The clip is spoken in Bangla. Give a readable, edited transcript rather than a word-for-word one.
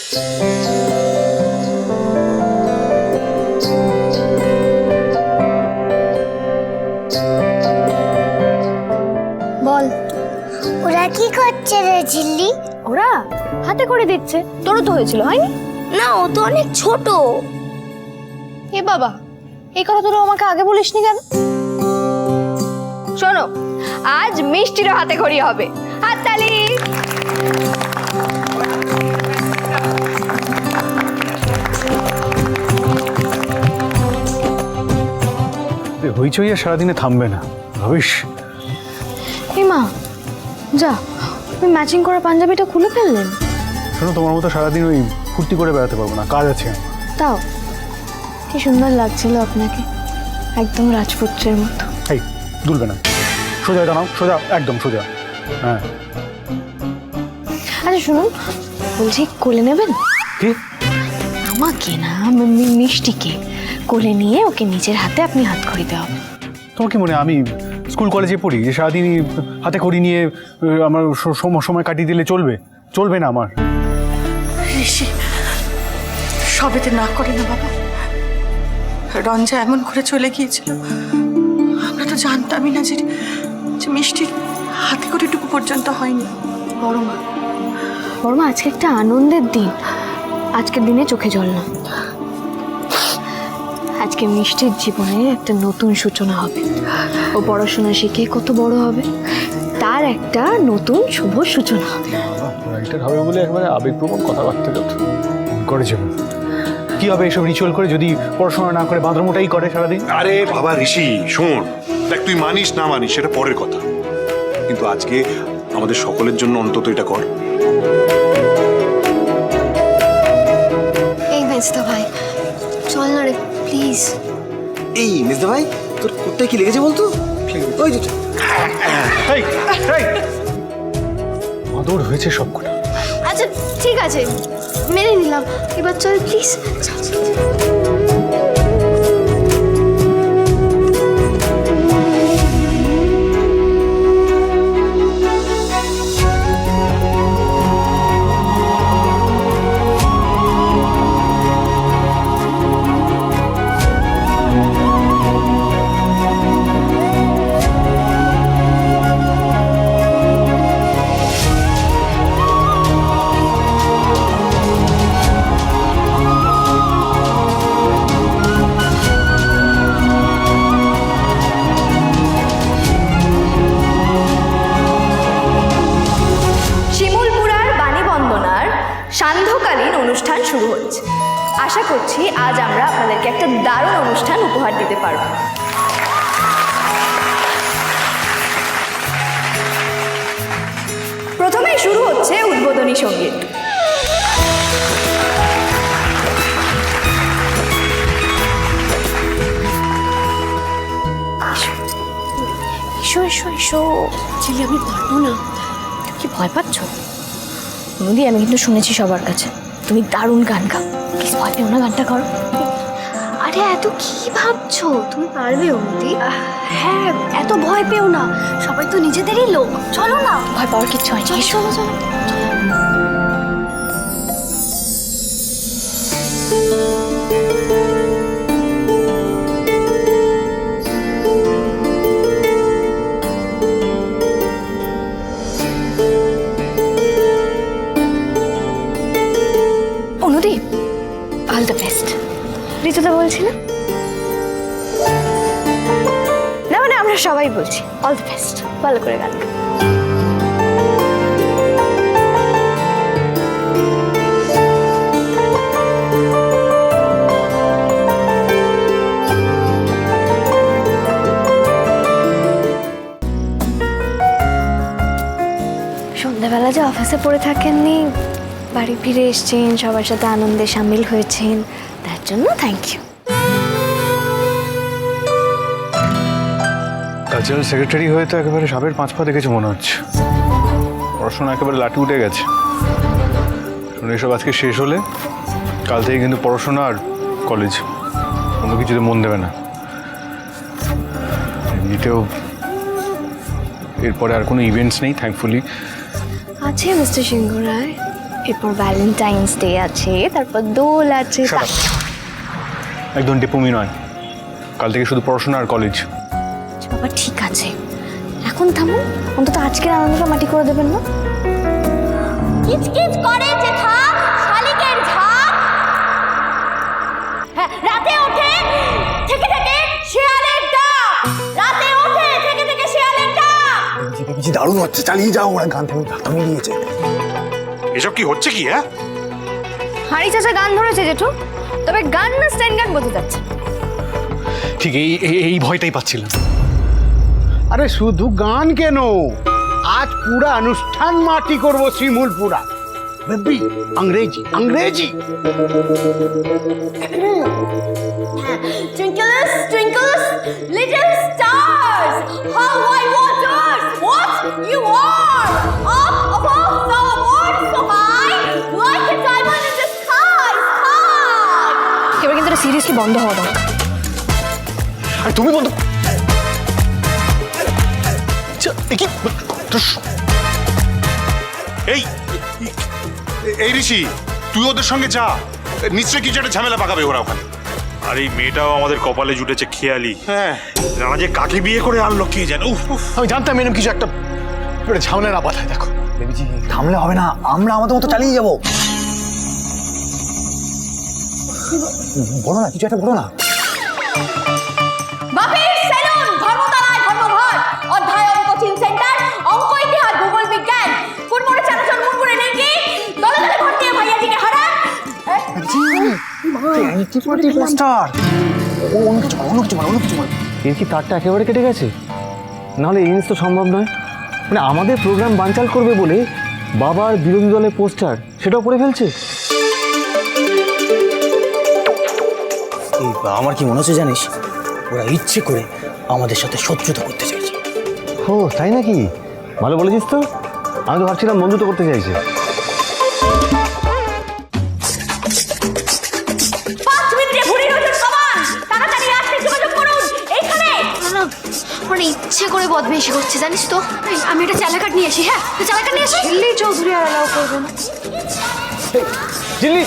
বল, ওরা কি করছে রে ঝিল্লি? ওরা হাতে করে দিচ্ছে। তোরও তো হয়েছিল, হয়নি? না, ও তো অনেক ছোট। এ বাবা, এই কথা তোরা আমাকে আগে বলিসনি কেন? শোনো, আজ মিষ্টিরও হাতে খড়ি হবে। হাততালি। হইচই আর সারাদিনে থামবে না, ভাবিস? এই মা, যা, ওই ম্যাচিং করা পাঞ্জাবিটা খুলে ফেললেন। শোনো, তোমার মতো সারাদিন ওই ফুর্তি করে বেড়াতে পারবো না, কাজ আছে। তাও কি সুন্দর লাগছিল আপনাকে, একদম রাজপুত্রের মতো। এই দুলবে না, সোজা দাঁড়াও, সোজা, একদম সোজা। হ্যাঁ। আচ্ছা শুনুন, বলছি কোলে নেবেন? কি? আমাকে না, মিষ্টিকে কোলে নিয়ে ওকে নিজের হাতে আপনি হাত খড়ি দেওয়া। তোমার কি মনে হয় আমি স্কুল কলেজে পড়ি যে সারাদিন হাতে খড়ি নিয়ে আমার সময় কাটিয়ে দিলে চলবে? চলবে না আমার। ঋষি, সবেতে না করে না বাবা। রঞ্জা এমন করে চলে গিয়েছিল, আমরা তো জানতামই না যে মিষ্টির হাতে করে টুকু পর্যন্ত হয়নি। বড়মা, বড়মা, আজকে একটা আনন্দের দিন। আজকের দিনে চোখে জল না। আজকে মিষ্টির জীবনে একটা নতুন সূচনা হবে। ও পড়াশোনা শিখে কত বড় হবে, তার একটা নতুন শুভ সূচনা হবে। রাইটার হবে বলে একেবারে আবেগপ্রবণ কথাবার্তা যত করেছে। কি হবে এসব রিচুয়াল করে যদি পড়াশোনা না করে বাঁদরমোটাই করে সারাদিন? আরে বাবা ঋষি, শোন, দেখ, তুই মানিস না মানিস সেটা পরের কথা, কিন্তু আজকে আমাদের সকলের জন্য অন্তত এটা কর। এই মেজদা ভাই, চল না রে প্লিজ। এই মেজদা ভাই, তোর কোথায় কি লেগেছে বলতো? ওই যে বাঁদর হয়েছে সবকটা। আচ্ছা ঠিক আছে, মেনে নিলাম। এবার চল প্লিজ। সান্ধ্যকালীন অনুষ্ঠান শুরু হচ্ছে। আশা করছি আজ আমরা আপনাদেরকে একটা দারুণ অনুষ্ঠান উপহার দিতে পারব। প্রথমে শুরু হচ্ছে উদ্বোধনী সঙ্গীত। এসো এসো এসো। চিলি, আমি পারবো না। তুমি কি ভয় পাচ্ছ? নদী, আমি কিন্তু শুনেছি সবার কাছে তুমি দারুণ গান গাও। প্লিজ ভয় পেও না, গানটা করো। আরে এত কি ভাবছো? তুমি পারবে অনুদি। হ্যাঁ, এত ভয় পেও না, সবাই তো নিজেদেরই লোক। চলো না, ভয় পাওয়ার কিচ্ছু হয় না। চলো চলো। Anudeep, all the best. ঋতুদা বলছি না? না মানে আমরা সবাই বলছি অল দ্য বেস্ট, ভালো করে গান গাও। সন্ধ্যাবেলা যে অফিসে পড়ে থাকেননি, বাড়ি ফিরে এসছেন, সবার সাথে আনন্দে সামিল হয়েছেন, তার জন্য থ্যাংক ইউ। কালচারাল সেক্রেটারি হয়ে তো একেবারে সাপের 5 পা দেখেছে মনে হচ্ছে। পড়াশোনা একেবারে লাঠি উঠে গেছে। শুনে এসব আজকে শেষ হলে কাল থেকে কিন্তু পড়াশোনা আর কলেজ কোনো কিছুতে মন দেবে না। এমনিতেও এরপরে আর কোনো ইভেন্টস নেই থ্যাঙ্কফুলি। আছে মিস্টার সিংহ রায়, এরপর ভ্যালেন্টাইন্স ডে আছে, তারপর দোল আছে। Shut up. একদম টিপুমি নয়, কাল থেকে শুধু পড়াশোনা আর কলেজ। বাবা ঠিক আছে, এখন থামুন, অন্তত আজকের আনন্দটা মাটি করে দেবেন না। কিচকিচ করে জেঠা শালিকের ঝাঁক, হ্যাঁ, রাতে ওঠে থেকে থেকে শিয়ালের ডাক, রাতে ওঠে থেকে থেকে শিয়ালের ডাক। বেবিজি দারুণ হচ্ছে, চালিয়ে যাও, ওরা গান থামিয়ে দিয়েছে। এসব কি হচ্ছে কি? হ্যাঁ, হাঁড়ি চাচা গান ধরেছে জেঠু, তবে গান না স্ট্যান্ড গান বোঝা যাচ্ছে। ঠিক এই ভয়টাই পাচ্ছিলাম। আরে শুধু গান কেন, আজ পুরা অনুষ্ঠান মাটি করব শ্রীমূলপুরা। বেবি अंग्रेजी अंग्रेजी। Twinkles, twinkles, little stars, how white waters, what you are, up above the world so high, like a diamond in the sky, sky. এবার কিন্তু এটা সিরিয়াসলি বন্ধ হওয়া দরকার। আর তুমি বন্ধ এই এই ঋষি, তুই ওদের সঙ্গে যা, নিশ্চয়ই কিছু একটা ঝামেলা পাকাবে ওরা ওখানে। আর এই মেয়েটাও আমাদের কপালে জুটেছে খেয়ালি। হ্যাঁ, রানা যে কাকে বিয়ে করে আনলো কে জানে। উফ উফ। আমি জানতাম এরকম কিছু একটা ঝামেলা না পাঠায়। দেখো বেবিজি থামলে হবে না, আমরা আমাদের মতো চালিয়ে যাবো। বলো না, কিছু একটা বলো না। বাপের সেলুন, ধর্মতলায় ধর্মঘট, অধ্যায় অঙ্ক চিন সেন্টার, অঙ্ক ইতিহাস ভূগোল বিজ্ঞান, কুড়মুড়ে চানাচুর মুড়মুড়ে নেকি, দলে দলে ভর্তি হয়ে ভাইয়াজিকে হারা। পোস্টার, অন্য কিছু বলো, অন্য কিছু বলো, অন্য কিছু বলো। এর কি তারটা একেবারে কেটে গেছে? নাহলে এই জিনিস তো সম্ভব নয়। মানে আমাদের প্রোগ্রাম বানচাল করবে বলে বাবার বিরোধী দলের পোস্টার সেটাও পড়ে ফেলছে। এই আমার কি মনে হচ্ছে জানিস, ওরা ইচ্ছে করে আমাদের সাথে শত্রুতা করতে চাইছে। ও তাই নাকি? ভালো বলেছিস তো, আমি তো ভাবছিলাম বন্ধুত্ব করতে চাইছে। 5 মিনিটে ভুড়ি রোজের সমান, তাড়াতাড়ি আসতে যোগাযোগ করুন এইখানে। না মানে ইচ্ছে করে বদমেশি করছে জানিস তো। এই, আমি একটা চালাকাট নিয়ে আসি। হ্যাঁ, তুই চালাকাট নিয়ে আসি। দিল্লি চৌধুরী আর অ্যালাউ করবো না। জিল্লি